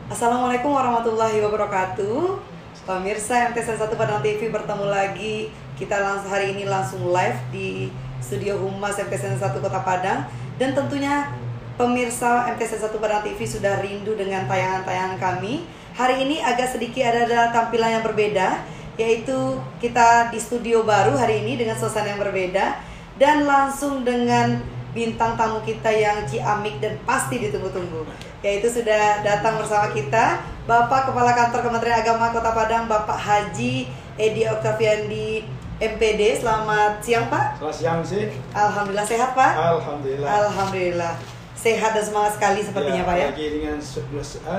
Assalamualaikum warahmatullahi wabarakatuh. Pemirsa MTSN 1 Padang TV, bertemu lagi. Kita hari ini langsung live di studio Humas MTSN 1 Kota Padang. Dan tentunya pemirsa MTSN 1 Padang TV sudah rindu dengan tayangan-tayangan kami. Hari ini agak sedikit ada tampilan yang berbeda, yaitu kita di studio baru hari ini dengan suasana yang berbeda. Dan langsung dengan bintang tamu kita yang ciamik dan pasti ditunggu-tunggu, yaitu sudah datang bersama kita Bapak Kepala Kantor Kementerian Agama Kota Padang, Bapak Haji Edi Oktaviandi MPD. Selamat siang Pak. Selamat siang sih. Alhamdulillah sehat Pak. Alhamdulillah. Alhamdulillah sehat dan semangat sekali sepertinya ya, Pak ya. Lagi dengan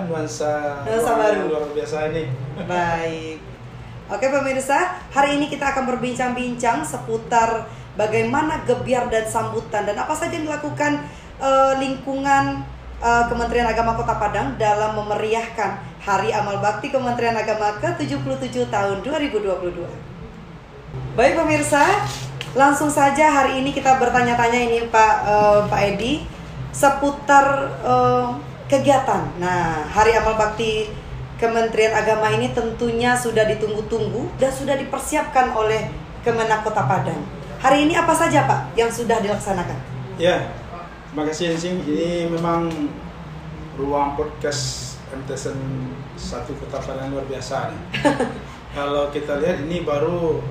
nuansa baru luar biasa ini. Baik. Oke pemirsa, hari ini kita akan berbincang-bincang seputar bagaimana gebyar dan sambutan dan apa saja yang dilakukan lingkungan Kementerian Agama Kota Padang dalam memeriahkan Hari Amal Bakti Kementerian Agama ke-77 tahun 2022. Baik pemirsa, langsung saja hari ini kita bertanya-tanya ini Pak Edi seputar kegiatan. Nah, Hari Amal Bakti Kementerian Agama ini tentunya sudah ditunggu-tunggu dan sudah dipersiapkan oleh Kemenak Kota Padang. Hari ini apa saja Pak yang sudah dilaksanakan? Ya, terima kasih Ensing. Ini memang ruang podcast MTSN 1 Kota Padang luar biasa nih. Kalau kita lihat ini baru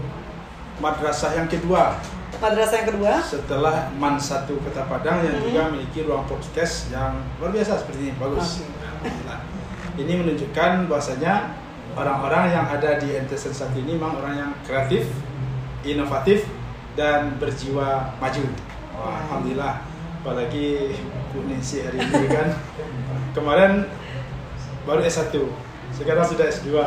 madrasah yang kedua. Madrasah yang kedua? Setelah MAN 1 Kota Padang yang juga memiliki ruang podcast yang luar biasa seperti ini. Bagus. Ini menunjukkan bahwasanya orang-orang yang ada di MTSN 1 ini memang orang yang kreatif, inovatif, dan berjiwa maju. Wah, alhamdulillah. Apalagi Bu Nancy hari ini kan kemarin baru S1, sekarang sudah S2.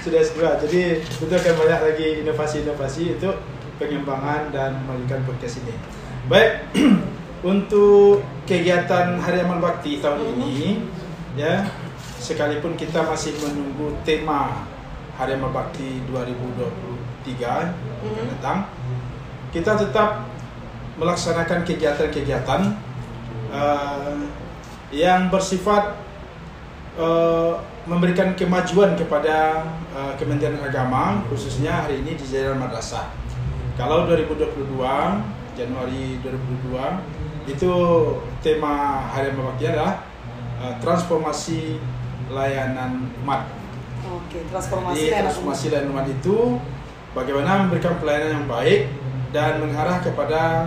Sudah S2. Jadi betul akan banyak lagi inovasi-inovasi untuk pengembangan dan melakukan podcast ini. Baik, untuk kegiatan Hari Amal Bakti tahun ini ya, sekalipun kita masih menunggu tema Hari Amal Bakti 2023 akan datang, kita tetap melaksanakan kegiatan-kegiatan yang bersifat memberikan kemajuan kepada Kementerian Agama, khususnya hari ini di jajaran madrasah. Kalau 2022 Januari 2022 itu tema Hari Amal Bakti adalah transformasi layanan umat. Oke, transformasi layanan umat itu bagaimana memberikan pelayanan yang baik dan mengarah kepada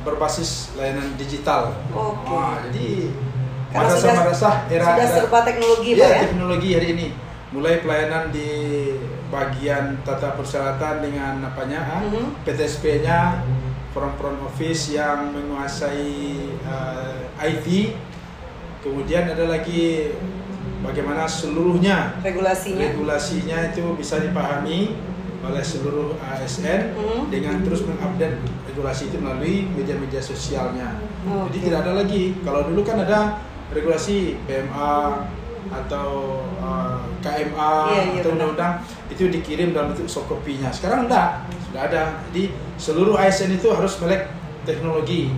berbasis layanan digital. Oke. Jadi madrasah-madrasah era sudah serba teknologi Pak ya? Teknologi hari ini. Mulai pelayanan di bagian tata persyaratan dengan PTSP-nya, front office yang menguasai IT. Kemudian ada lagi bagaimana seluruhnya regulasinya itu bisa dipahami oleh seluruh ASN dengan terus mengupdate regulasi itu melalui media-media sosialnya. Jadi tidak ada lagi, kalau dulu kan ada regulasi PMA atau KMA atau undang-undang itu dikirim dalam bentuk soft copy-nya. Sekarang enggak, sudah ada. Jadi seluruh ASN itu harus melek teknologi,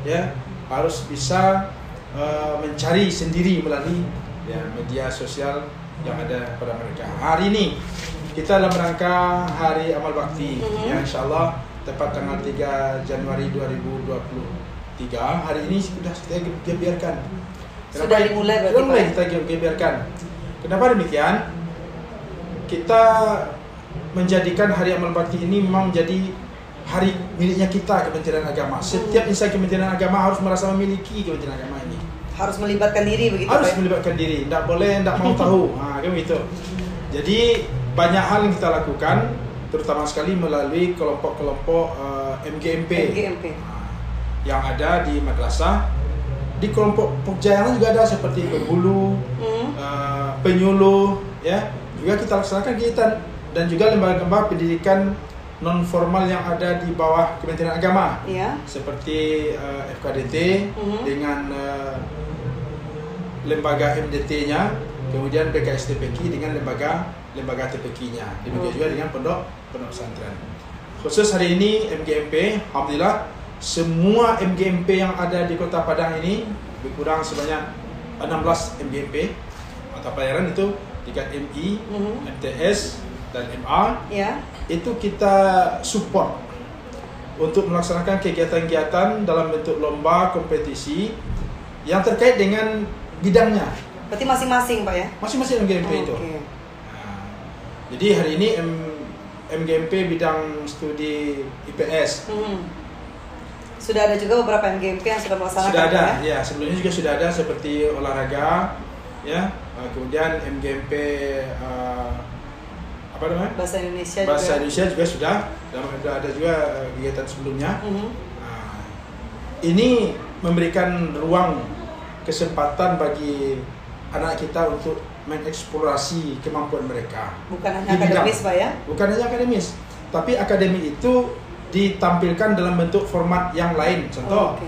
ya, harus bisa mencari sendiri melalui media sosial yang ada pada mereka. Hari ini kita dalam rangka Hari Amal Bakti, yang insya Allah tepat tanggal 3 Januari 2023. Hari ini sudah kita gebyarkan. Sudah dimulai berarti Pak? Kita gebyarkan. Kenapa demikian? Kita menjadikan Hari Amal Bakti ini memang menjadi hari miliknya kita, Kementerian Agama. Setiap insan Kementerian Agama harus merasa memiliki Kementerian Agama ini. Harus melibatkan diri begitu Harus Pak? Melibatkan diri, tidak boleh, tidak mau tahu. Kan begitu. Jadi banyak hal yang kita lakukan, terutama sekali melalui kelompok-kelompok MGMP yang ada di madrasah. Di kelompok Pokja yang lain juga ada seperti penghulu, penyuluh, ya, juga kita laksanakan kegiatan, dan juga lembaga-lembaga pendidikan non formal yang ada di bawah Kementerian Agama, seperti FKDT dengan lembaga MDT-nya, kemudian BKSTPK dengan lembaga TPK-nya, demikian juga dengan pondok pesantren. Khusus hari ini MGMP, alhamdulillah semua MGMP yang ada di Kota Padang ini lebih kurang sebanyak 16 MGMP mata pelajaran itu tingkat MI, MTS dan MA. Ya. Itu kita support untuk melaksanakan kegiatan-kegiatan dalam bentuk lomba, kompetisi yang terkait dengan bidangnya. Berarti masing-masing Pak ya? Masing-masing MGMP itu. Okay. Nah, jadi hari ini MGMP bidang studi IPS. Sudah ada juga beberapa MGMP yang sudah melaksanakan. Sudah ada, ya? sebelumnya juga sudah ada seperti olahraga, ya. Kemudian MGMP apa namanya? Bahasa Indonesia juga sudah, dan ada juga kegiatan sebelumnya. Nah, ini memberikan ruang kesempatan bagi anak kita untuk mengeksplorasi kemampuan mereka. Bukan hanya akademis Pak ya? Bukan hanya akademis, tapi akademik itu ditampilkan dalam bentuk format yang lain. Contoh,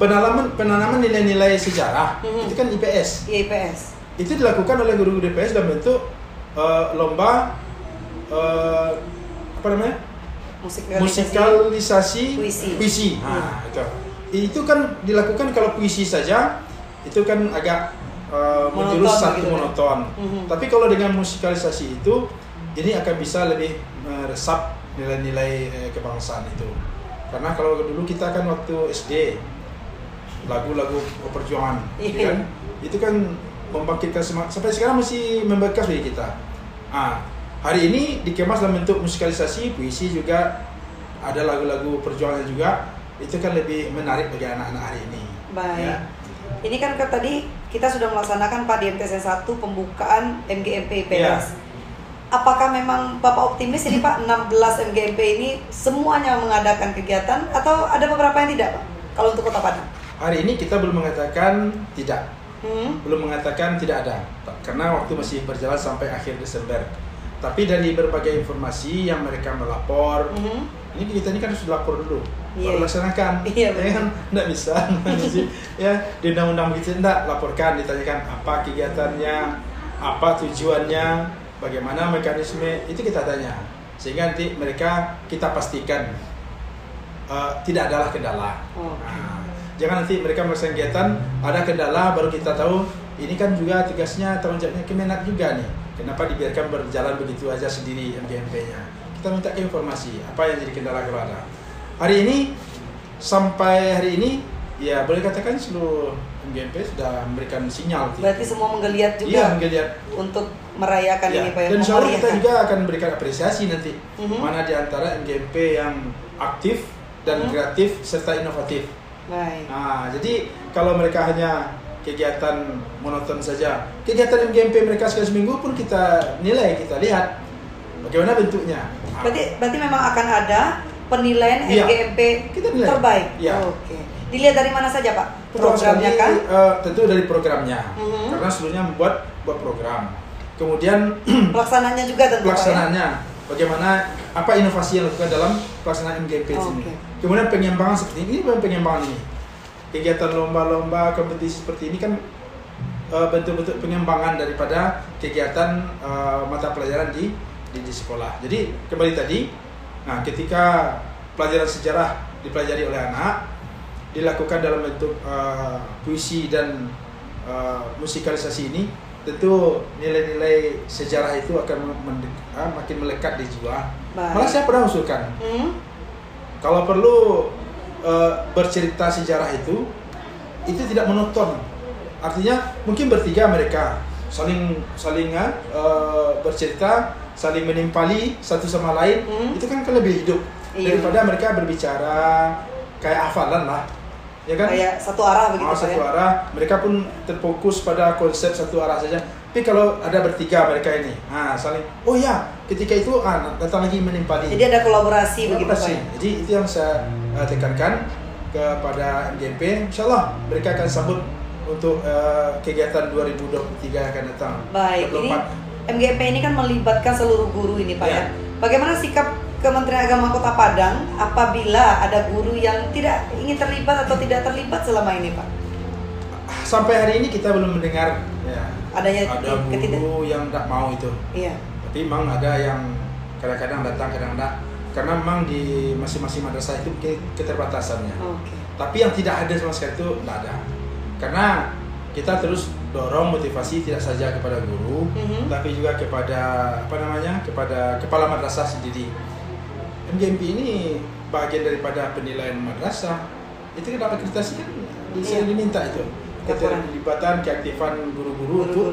penanaman nilai-nilai sejarah, itu kan IPS. Iya, IPS. Itu dilakukan oleh guru-guru IPS dalam bentuk lomba apa namanya? Musikalisasi puisi. Nah, itu kan dilakukan. Kalau puisi saja itu kan agak menjurus satu monoton. Tapi kalau dengan musikalisasi itu, ini akan bisa lebih meresap nilai-nilai kebangsaan itu. Karena kalau dulu kita kan waktu SD lagu-lagu perjuangan, kan? Itu kan membangkitkan semangat, sampai sekarang masih membekas bagi kita. Hari ini dikemas dalam bentuk musikalisasi, puisi juga, ada lagu-lagu perjuangan juga. Itu kan lebih menarik bagi anak-anak hari ini. Baik. Ya. Ini kan tadi kita sudah melaksanakan Pak di MTSN 1 pembukaan MGMP IPS. Ya. Apakah memang Bapak optimis ini Pak 16 MGMP ini semuanya mengadakan kegiatan atau ada beberapa yang tidak Pak? Kalau untuk Kota Padang? Hari ini kita belum mengatakan tidak. Belum mengatakan tidak ada, karena waktu masih berjalan sampai akhir Desember. Tapi dari berbagai informasi yang mereka melapor, ini kita ini kan harus lapor dulu, baru laksanakan. Iya, kan nggak bisa, ya di undang-undang begitu nggak laporkan, ditanyakan apa kegiatannya, apa tujuannya, bagaimana mekanisme, itu kita tanya, sehingga nanti mereka kita pastikan tidak adalah kendala. Jangan nanti mereka melaksanakan kegiatan ada kendala baru kita tahu. Ini kan juga tugasnya, tanggung jawabnya Kemenak juga nih. Kenapa dibiarkan berjalan begitu aja sendiri MGMP-nya? Kita minta ke informasi apa yang jadi kendala kalau ada. Hari ini sampai hari ini ya boleh katakan seluruh MGMP sudah memberikan sinyal. Berarti semua menggeliat juga. Iya, menggeliat untuk merayakan ini Pak. Dan insya Allah kita juga akan memberikan apresiasi nanti. Mana di antara MGMP yang aktif dan kreatif serta inovatif. Baik. Nah, jadi kalau mereka hanya kegiatan monoton saja, kegiatan MGMP mereka sekali seminggu pun kita nilai, kita lihat bagaimana bentuknya. Berarti memang akan ada penilaian MGMP terbaik. Iya. Oke. Dilihat dari mana saja Pak? Programnya kan? Tentu dari programnya, karena sebelumnya buat program. Kemudian pelaksananya juga tentu. Pelaksananya, bagaimana, apa inovasi yang dilakukan dalam pelaksanaan MGMP ini. Kemudian pengembangan seperti ini, pengembangan ini. Kegiatan lomba-lomba, kompetisi seperti ini kan bentuk-bentuk pengembangan daripada kegiatan mata pelajaran di sekolah. Jadi kembali tadi, nah ketika pelajaran sejarah dipelajari oleh anak, dilakukan dalam bentuk puisi dan musikalisasi ini, tentu nilai-nilai sejarah itu akan makin melekat di jiwa. Malah saya pernah usulkan, kalau perlu bercerita sejarah itu tidak monoton. Artinya mungkin bertiga mereka saling bercerita, saling menimpali satu sama lain, itu kan lebih hidup daripada mereka berbicara kayak hafalan lah, ya kan? Kayak satu arah begitu. Satu arah, mereka pun terfokus pada konsep satu arah saja. Tapi kalau ada bertiga mereka ini, saling, oh ya, ketika itu datang lagi menimpali. Jadi ada kolaborasi begitu Pak. Jadi itu yang saya tekankan kepada MGMP. Insyaallah mereka akan sambut untuk kegiatan 2023 yang akan datang. Baik, ini MGMP ini kan melibatkan seluruh guru ini Pak ya. Bagaimana sikap Kementerian Agama Kota Padang apabila ada guru yang tidak ingin terlibat atau tidak terlibat selama ini Pak? Sampai hari ini kita belum mendengar ada guru yang tidak mau itu. Iya. Tapi memang ada yang kadang-kadang datang, kadang tidak. Karena memang di masing-masing madrasah itu keterbatasannya. Tapi yang tidak ada sama sekali itu tidak ada. Karena kita terus dorong motivasi tidak saja kepada guru, tapi juga kepada kepada kepala madrasah sendiri. MGMP ini bagian daripada penilaian madrasah. Itu kan akreditasi kan saya diminta itu keterlibatan keaktifan guru-guru untuk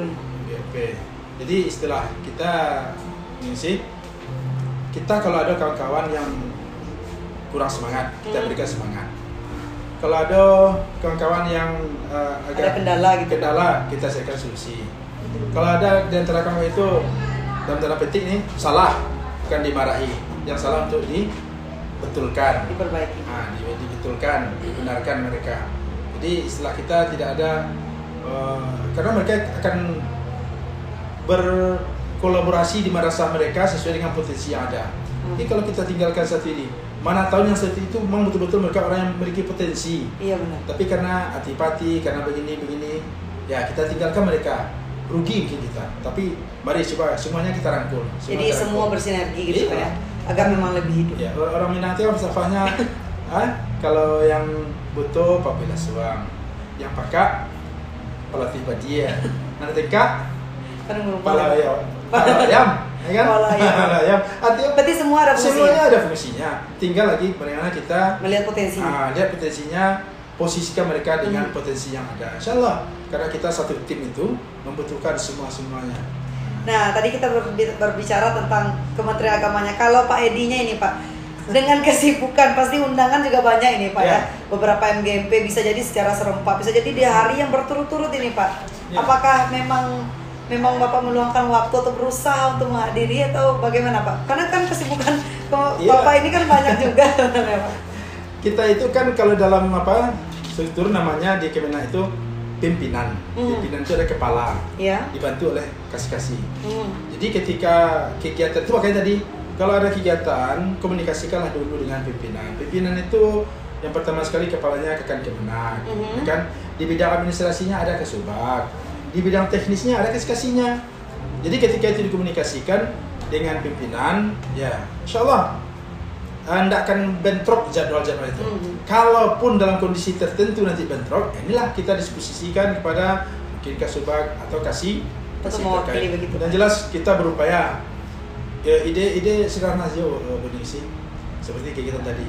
MGMP. Jadi istilah kita ini sih, kita kalau ada kawan-kawan yang kurang semangat, kita berikan semangat. Kalau ada kawan-kawan yang agak ada kendala, kita carikan solusi. Kalau ada di antara kamu itu dalam tanda petik nih salah, bukan dimarahi, yang salah untuk dibetulkan, diperbaiki, dibetulkan, dibenarkan mereka. Jadi istilah kita tidak ada karena mereka akan berkolaborasi di madrasah mereka sesuai dengan potensi yang ada. Jadi kalau kita tinggalkan satu ini, mana tahu yang satu itu memang betul-betul mereka orang yang memiliki potensi. Iya benar. Tapi karena antipati, karena begini, ya kita tinggalkan mereka, rugi mungkin kita. Tapi mari coba semuanya kita rangkul. Jadi semua bersinergi gitu ya, agar memang lebih hidup. Ya, orang Minang itu falsafahnya, kalau yang butuh papila suang, yang pakak pelatih badia, nanti kak pala ayam, ya kan? Ayam. Artinya berarti semua ada fungsinya. Semuanya ada fungsinya. Tinggal lagi bagaimana kita melihat potensinya. Lihat potensinya, posisikan mereka dengan potensi yang ada. Insyaallah, karena kita satu tim itu membutuhkan semuanya. Nah, tadi kita berbicara tentang Kementerian Agamanya. Kalau Pak Edinya ini Pak, dengan kesibukan pasti undangan juga banyak ini Pak ya. Beberapa MGMP bisa jadi secara serempak, bisa jadi di hari yang berturut-turut ini Pak. Apakah memang Bapak meluangkan waktu atau berusaha untuk menghadiri atau bagaimana Pak? Karena kan kesibukan Bapak ini kan banyak juga. Kita itu kan kalau dalam struktur namanya di Kemenak itu pimpinan. Pimpinan itu ada kepala, dibantu oleh kasih-kasih. Jadi ketika kegiatan itu makanya tadi kalau ada kegiatan komunikasikanlah dulu dengan pimpinan. Pimpinan itu yang pertama sekali kepalanya Kekan Kemenak, kan? Di bidang administrasinya ada Kesubag. Di bidang teknisnya ada kasih-kasihnya. Jadi ketika itu dikomunikasikan dengan pimpinan, ya insyaallah Anda akan bentrok jadwal-jadwal itu. Kalaupun dalam kondisi tertentu nanti bentrok, inilah kita disposisikan kepada mungkin Kasubag atau kasih terkait. Dan jelas kita berupaya ide sederhana saja begitu seperti kegiatan tadi.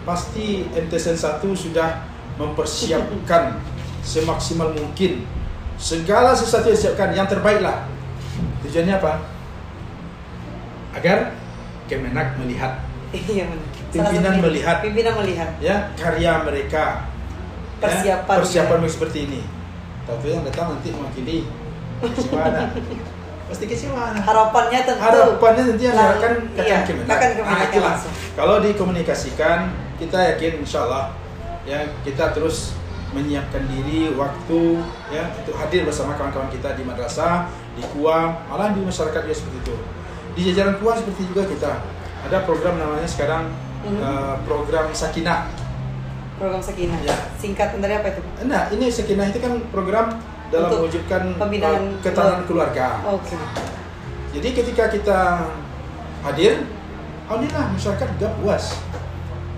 Pasti MTSN 1 sudah mempersiapkan semaksimal mungkin segala sesuatu yang disiapkan yang terbaiklah. Tujuannya apa? Agar Kemenak melihat, pimpinan melihat, ya karya mereka, persiapan seperti ini. Tapi yang datang nanti mewakili kesibukan, pasti kesibukan. Harapannya tentu yang diharapkan Kemenak. Itulah. Kalau dikomunikasikan, kita yakin insyaallah ya kita terus menyiapkan diri waktu ya untuk hadir bersama kawan-kawan kita di madrasah, di KUA, malah di masyarakat juga seperti itu. Di jajaran KUA seperti juga kita ada program namanya sekarang program Sakinah. Program Sakinah. Ya. Singkatan dari apa itu? Nah, ini Sakinah itu kan program dalam mewujudkan ketahanan keluarga. Oke. Jadi ketika kita hadir, alhamdulillah masyarakat juga puas.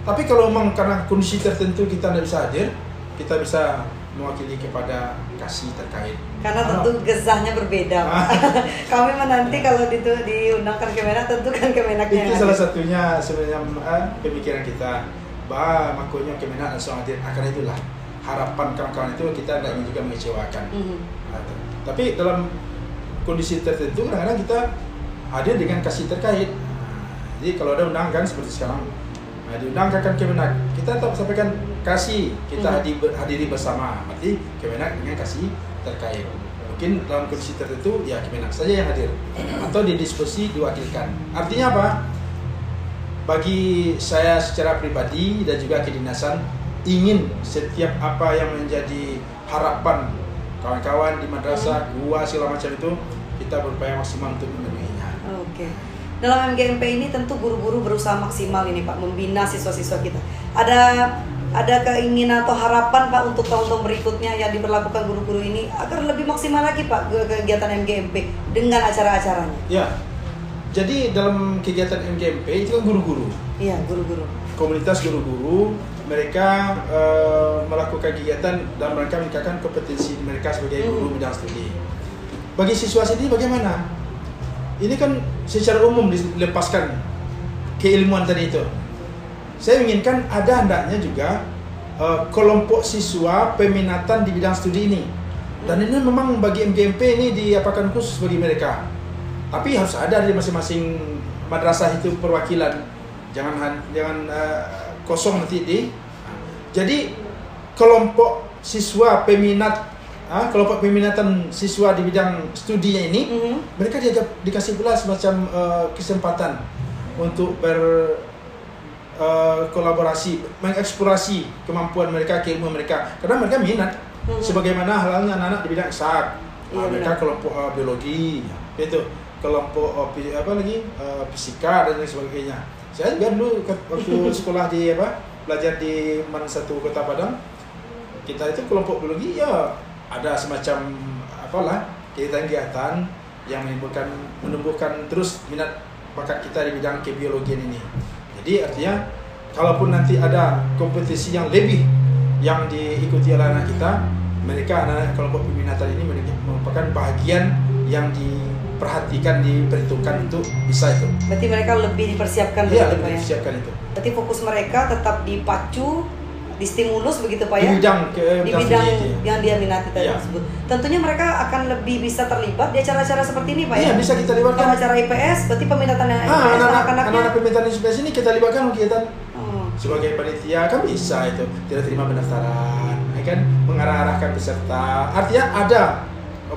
Tapi kalau memang karena kondisi tertentu kita tidak bisa hadir, kita bisa mewakili kepada kasih terkait. Karena tentu gezahnya berbeda. Kami menanti kalau diundangkan Kemenak, tentu kan Kemenaknya. Itu salah satunya sebenarnya pemikiran kita. Makanya Kemenak langsung hadir. Karena itulah harapan kawan-kawan itu kita tidak ingin juga mengecewakan. Tapi dalam kondisi tertentu kadang-kadang kita hadir dengan kasih terkait. Jadi kalau ada undangan seperti sekarang, diundangkan Kemenak, kita tetap sampaikan kasih, kita hadiri bersama, berarti Kemenak dengan kasih terkait. Mungkin dalam kondisi tertentu ya Kemenak saja yang hadir atau didiskusi diwakilkan. Artinya apa? Bagi saya secara pribadi dan juga kedinasan ingin setiap apa yang menjadi harapan kawan-kawan di madrasah, gua segala macam itu kita berupaya maksimal untuk memenuhinya. Oke. Dalam MGMP ini tentu guru-guru berusaha maksimal ini Pak membina siswa-siswa kita. Ada keinginan atau harapan Pak untuk tahun-tahun berikutnya yang diberlakukan guru-guru ini agar lebih maksimal lagi Pak kegiatan MGMP dengan acara-acaranya. Ya. Jadi dalam kegiatan MGMP itu kan guru-guru. Iya, guru-guru. Komunitas guru-guru mereka melakukan kegiatan dalam rangka meningkatkan kompetensi mereka sebagai guru bidang studi. Bagi siswa sendiri bagaimana? Ini kan secara umum dilepaskan keilmuan tadi itu. Saya inginkan ada hendaknya juga kelompok siswa peminatan di bidang studi ini. Dan ini memang bagi MGMP ini diapakan khusus bagi mereka. Tapi harus ada di masing-masing madrasah itu perwakilan. Jangan kosong nanti di. Jadi kelompok siswa peminat, kelompok peminatan siswa di bidang studinya ini, mereka dikasih pula semacam kesempatan untuk berkolaborasi, mengeksplorasi kemampuan mereka, keilmuan mereka, karena mereka minat. Sebagaimana halnya anak-anak di bidang eksak, mereka kelompok biologi, itu kelompok fisika dan lain sebagainya. Saya juga dulu waktu sekolah di belajar di MAN 1 Kota Padang, kita itu kelompok biologi ya ada semacam kegiatan yang menumbuhkan terus minat bakat kita di bidang kebiologian ini. Jadi artinya kalaupun nanti ada kompetisi yang lebih yang diikuti oleh anak kita, mereka anak kelompok peminatan ini merupakan bagian yang diperhatikan, diperhitungkan untuk bisa itu. Berarti mereka lebih dipersiapkan begitu, Pak ya? Dipersiapkan itu. Berarti fokus mereka tetap dipacu, distimulus begitu Pak ya? Di bidang yang dia minati tadi tersebut. Tentunya mereka akan lebih bisa terlibat di acara-acara seperti ini Pak ya? Iya, bisa kita libatkan. Kalau acara IPS, berarti peminatan IPS anak-anak peminatan IPS ini kita libatkan kegiatan sebagai panitia, kan bisa itu tidak terima pendaftaran, kan mengarah-arahkan peserta. Artinya ada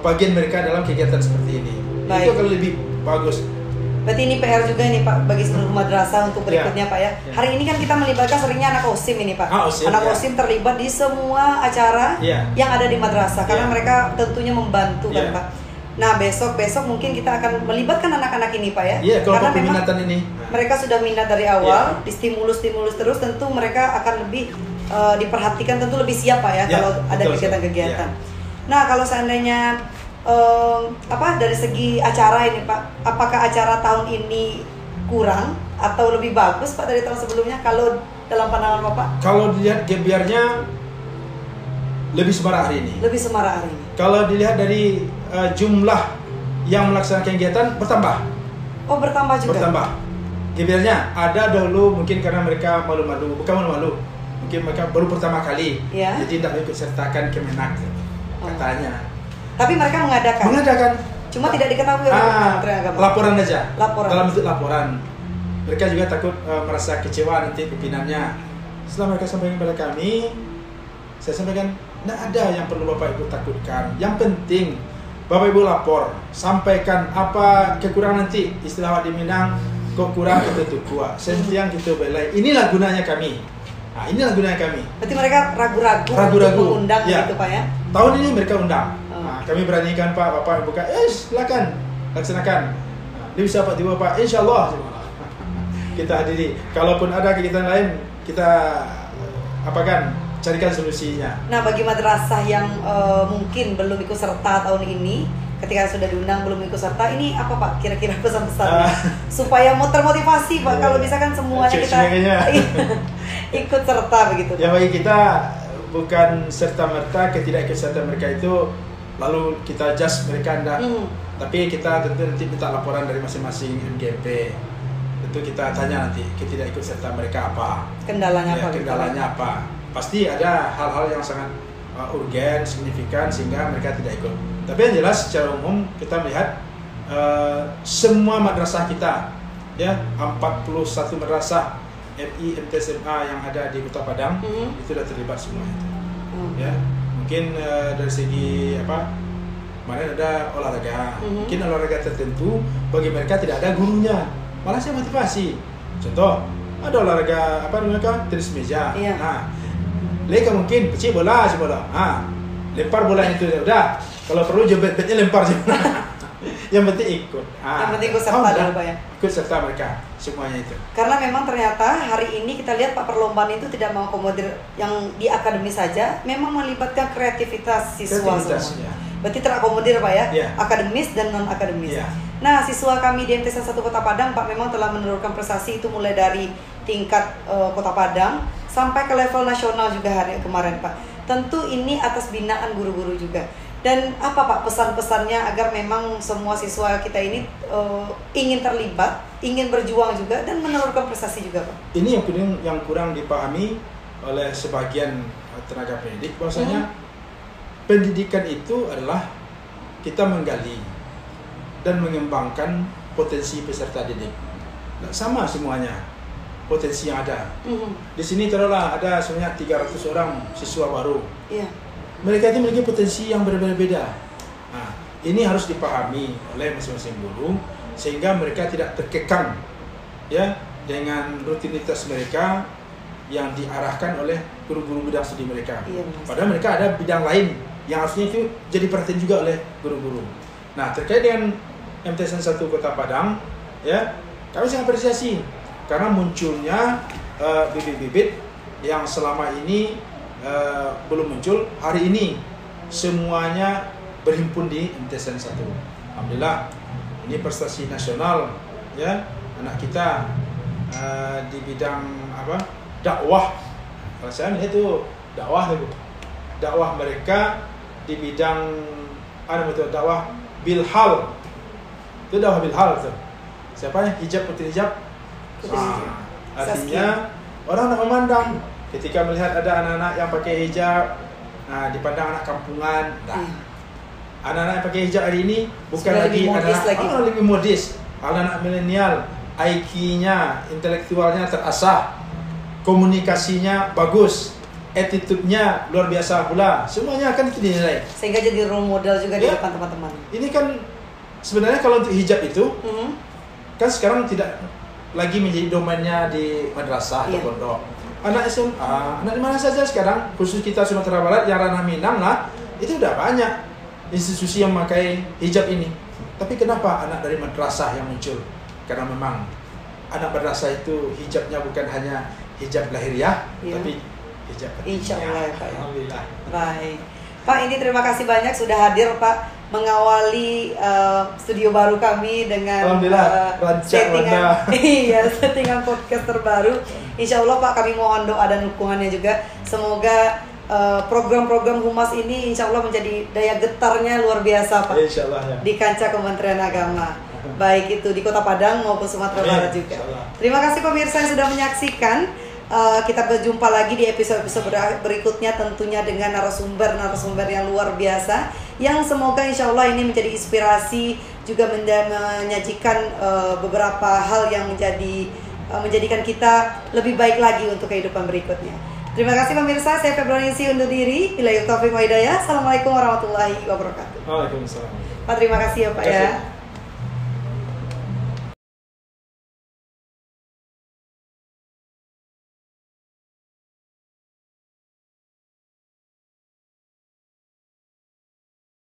bagian mereka dalam kegiatan seperti ini. Baik. Itu akan lebih bagus. Berarti ini PR juga nih Pak bagi seluruh madrasah untuk berikutnya Pak ya. Hari ini kan kita melibatkan seringnya anak OSIM ini Pak. Anak OSIM terlibat di semua acara yang ada di madrasah karena mereka tentunya membantu kan Pak. Nah besok mungkin kita akan melibatkan anak-anak ini Pak ya. Karena peminatan ini mereka sudah minat dari awal, distimulus terus, tentu mereka akan lebih diperhatikan, tentu lebih siap Pak ya kalau ada kegiatan-kegiatan. Nah kalau seandainya dari segi acara ini Pak, apakah acara tahun ini kurang atau lebih bagus Pak dari tahun sebelumnya kalau dalam pandangan Bapak? Kalau dilihat gebiarnya lebih semarak hari ini. Lebih semarak hari ini. Kalau dilihat dari jumlah yang melaksanakan kegiatan bertambah. Oh bertambah juga? Bertambah. Gebiarnya ada dahulu mungkin karena mereka malu-malu, bukan malu-malu, mungkin mereka baru pertama kali, jadi tidak ikut sertakan Kemenak katanya. Tapi mereka mengadakan. Cuma tidak diketahui oleh Kementerian Agama. Laporan aja. Dalam bentuk laporan. Mereka juga takut merasa kecewa nanti pimpinannya. Setelah mereka sampaikan kepada kami, saya sampaikan, tidak ada yang perlu Bapak Ibu takutkan. Yang penting Bapak Ibu lapor, sampaikan apa kekurangan nanti. Istilah di Minang, kok kurang kita tuh kuat. Sentiang kita belai. Inilah gunanya kami. Nah, inilah gunanya kami. Berarti mereka ragu-ragu untuk mengundang gitu Pak ya? Tahun ini mereka undang. Kami beranikan Pak, Bapak buka, silakan laksanakan. Dia bisa Pak, tiba Pak, insya Allah kita hadiri. Kalaupun ada kegiatan lain, kita carikan solusinya. Nah bagi madrasah yang mungkin belum ikut serta tahun ini, ketika sudah diundang belum ikut serta, ini apa Pak kira-kira pesan-pesan supaya termotivasi Pak kalau misalkan semuanya kita ikut serta begitu Pak? Ya bagi kita bukan serta-merta ketidakikutsertaan mereka itu lalu kita adjust mereka anda. Tapi kita tentu nanti minta laporan dari masing-masing MGMP. Tentu kita tanya nanti ketidakikutsertaan mereka apa, kendalanya apa. Pasti ada hal-hal yang sangat urgen, signifikan sehingga mereka tidak ikut. Tapi yang jelas secara umum kita melihat semua madrasah kita, 41 madrasah MI MTSMA yang ada di Kota Padang itu sudah terlibat semua itu. Mungkin dari segi kemarin ada olahraga, mungkin olahraga tertentu bagi mereka tidak ada gurunya, malah saya motivasi. Contoh ada olahraga tenis meja. Nah, mereka mungkin kecil bola, lempar bola itu udah. Kalau perlu jebet-betnya lempar sih. Yang penting ikut. Yang penting ikut serta dulu Pak ya. Ikut serta mereka semuanya itu. Karena memang ternyata hari ini kita lihat Pak perlombaan itu tidak mengakomodir yang di akademis saja, memang melibatkan kreativitas siswa semua. Berarti terakomodir Pak ya, akademis dan non akademis. Nah siswa kami di MTSN 1 Kota Padang Pak memang telah menurunkan prestasi itu mulai dari tingkat Kota Padang sampai ke level nasional juga hari kemarin Pak. Tentu ini atas binaan guru-guru juga. Dan apa Pak pesan-pesannya agar memang semua siswa kita ini ingin terlibat, ingin berjuang juga dan menurunkan prestasi juga Pak? Ini yang kurang dipahami oleh sebagian tenaga pendidik, bahwasanya pendidikan itu adalah kita menggali dan mengembangkan potensi peserta didik. Nah, sama semuanya potensi yang ada. Di sini taruhlah ada sebanyak 300 orang siswa baru. Mereka itu memiliki potensi yang berbeda-beda. Nah, ini harus dipahami oleh masing-masing guru sehingga mereka tidak terkekang ya dengan rutinitas mereka yang diarahkan oleh guru-guru bidang studi mereka. Padahal mereka ada bidang lain yang harusnya itu jadi perhatian juga oleh guru-guru. Nah, terkait dengan MTSN 1 Kota Padang, ya, kami sangat apresiasi karena munculnya bibit-bibit yang selama ini belum muncul. Hari ini semuanya berhimpun di MTSN 1. Alhamdulillah, ini prestasi nasional ya anak kita di bidang apa? Dakwah. Kalau saya melihat itu dakwah mereka di bidang dakwah bilhal. Itu dakwah bilhal tuh. Siapa ya? Hijab, putri hijab. Artinya orang nak memandang ketika melihat ada anak-anak yang pakai hijab, nah dipandang anak kampungan. Anak-anak yang pakai hijab hari ini bukan sudah lagi anak-anak lebih modis. Anak-anak milenial, IQ-nya, intelektualnya terasah, komunikasinya bagus, attitude-nya luar biasa pula. Semuanya akan dinilai. Sehingga jadi role model juga di depan teman-teman. Ini kan sebenarnya kalau untuk hijab itu kan sekarang tidak lagi menjadi domainnya di madrasah atau pondok. Anak SMA, anak di mana saja sekarang, khusus kita Sumatera Barat, yang ranah Minang lah, itu udah banyak institusi yang memakai hijab ini. Tapi kenapa anak dari madrasah yang muncul? Karena memang anak madrasah itu hijabnya bukan hanya hijab lahiriah, tapi hijab batinnya. Insya Allah ya Pak. Alhamdulillah. Baik. Pak, ini terima kasih banyak sudah hadir Pak, mengawali studio baru kami dengan settingan podcast terbaru. Insya Allah Pak, kami mohon doa dan dukungannya juga. Semoga program-program Humas ini Insya Allah menjadi daya getarnya luar biasa Pak. Insya Allah, ya. Di kancah Kementerian Agama, baik itu di Kota Padang maupun Sumatera Barat juga. Terima kasih pemirsa yang sudah menyaksikan. Kita berjumpa lagi di episode-episode berikutnya, tentunya dengan narasumber yang luar biasa, yang semoga insya Allah ini menjadi inspirasi, juga menyajikan beberapa hal yang menjadikan kita lebih baik lagi untuk kehidupan berikutnya. Terima kasih pemirsa, saya Februarysi undur diri. Billahi taufiq wa hidayah. Assalamualaikum warahmatullahi wabarakatuh. Waalaikumsalam. Pak, terima kasih ya Pak ya.